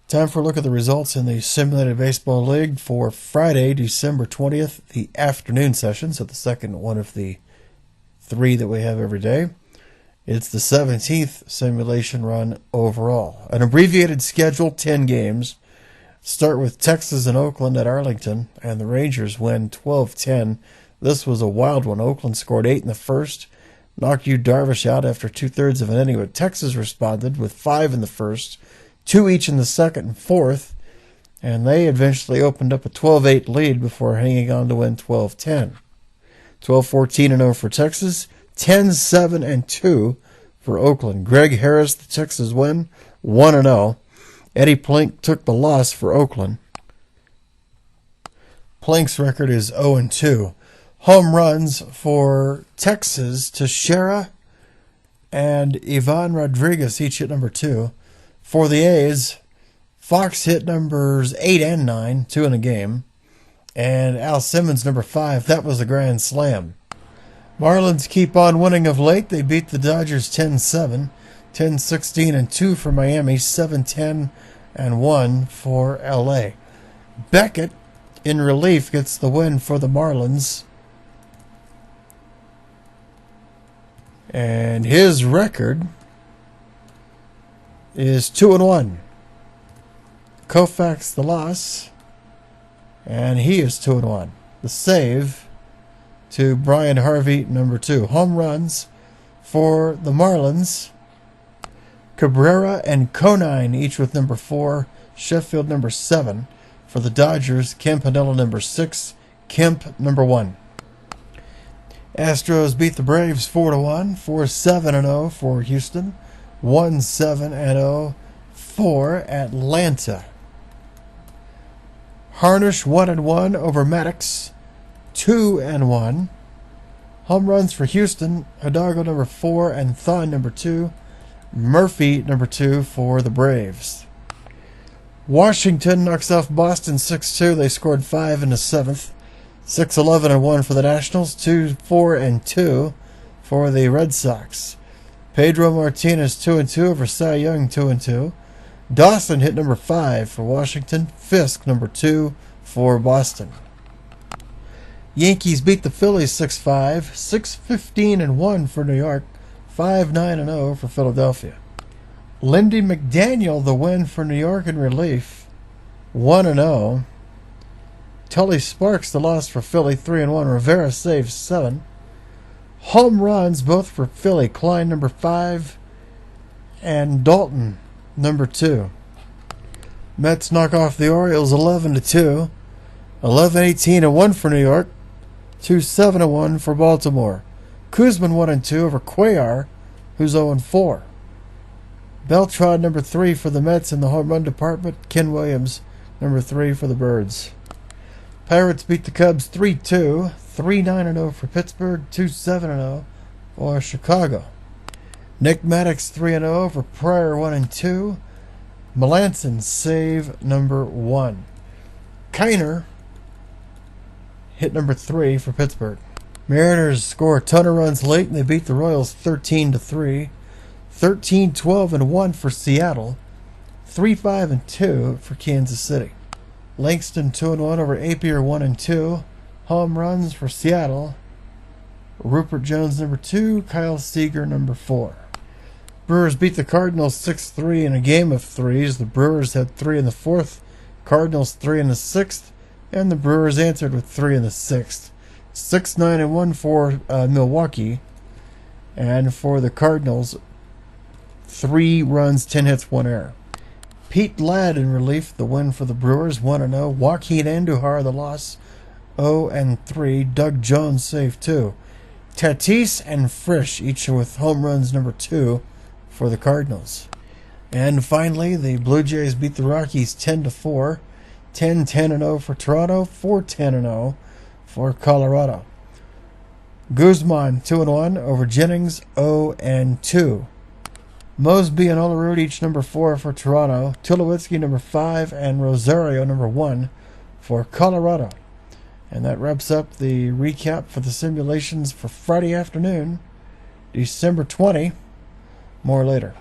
Time for a look at the results in the Simulated Baseball League for Friday, December 20th, the afternoon session, so the second one of the three that we have every day. It's the 17th simulation run overall. An abbreviated schedule, 10 games. Start with Texas and Oakland at Arlington, and the Rangers win 12-10. This was a wild one. Oakland scored 8 in the first, knocked Yu Darvish out after two-thirds of an inning, but Texas responded with 5 in the first, 2 each in the second and fourth, and they eventually opened up a 12-8 lead before hanging on to win 12-10. 12-14-0 for Texas, 10-7-2 for Oakland. Greg Harris, the Texas win, 1-0. Eddie Plink took the loss for Oakland. Plink's record is 0-2. Home runs for Texas, Teixeira and Ivan Rodriguez each hit number 2. For the A's, Fox hit numbers 8 and 9, 2 in a game. And Al Simmons, number 5, that was a grand slam. Marlins keep on winning of late. They beat the Dodgers 10-7, 10-16-2 for Miami, 7-10-1 for LA. Beckett, in relief, gets the win for the Marlins. And his record is 2-1. Koufax the loss, and he is 2-1. The save to Brian Harvey, number 2. Home runs for the Marlins, Cabrera and Conine, each with number 4. Sheffield, number 7. For the Dodgers, Campanella, number 6. Kemp, number 1. Astros beat the Braves 4-1. 4-7-0 for Houston. 1-7-0 for Atlanta. Harnish 1-1 over Maddox, 2-1. Home runs for Houston, Hidalgo number 4 and Thon number 2. Murphy number 2 for the Braves. Washington knocks off Boston 6-2. They scored 5 in the 7th. 6-11-1 for the Nationals, 2-4-2 for the Red Sox. Pedro Martinez 2-2 over Cy Young 2-2. Dawson hit number 5 for Washington. Fisk number 2 for Boston. Yankees beat the Phillies 6-5. 6-15-1 for New York. 5-9-0 for Philadelphia. Lindy McDaniel the win for New York in relief. 1-0. Tully Sparks the loss for Philly. 3-1. Rivera saves 7. Home runs both for Philly. Klein number 5 and Dalton number 2. Mets knock off the Orioles 11-2. 11-18-1 for New York. 2-7-1 for Baltimore. Kuzman 1-2 over Cuellar, who's 0-4. Beltran number 3 for the Mets in the home run department. Ken Williams number 3 for the Birds. Pirates beat the Cubs 3-2. 3-9-0 for Pittsburgh, 2-7-0 for Chicago. Nick Maddox 3-0 for Pryor 1-2. Melanson save number 1. Kiner hit number 3 for Pittsburgh. Mariners score a ton of runs late and they beat the Royals 13-3. 13-12-1 for Seattle. 3-5-2 for Kansas City. Langston 2-1 over Apier 1-2. Home runs for Seattle. Rupert Jones number 2, Kyle Seager number 4. Brewers beat the Cardinals 6-3 in a game of threes. The Brewers had 3 in the 4th, Cardinals 3 in the 6th, and the Brewers answered with 3 in the 6th. 6-9-1 for Milwaukee, and for the Cardinals, 3 runs, 10 hits, 1 error. Pete Ladd in relief, the win for the Brewers, 1-0. Joaquin Andujar the loss, 0-3. Doug Jones saved 2. Tatis and Frisch each with home runs number 2 for the Cardinals. And finally, the Blue Jays beat the Rockies 10-4. 10-10-0 for Toronto, 4-10-0 for Colorado. Guzman 2-1 over Jennings, 0-2. Mosby and Olerud each number 4 for Toronto. Tulowitzki number 5 and Rosario number 1 for Colorado. And that wraps up the recap for the simulations for Friday afternoon, December 20. More later.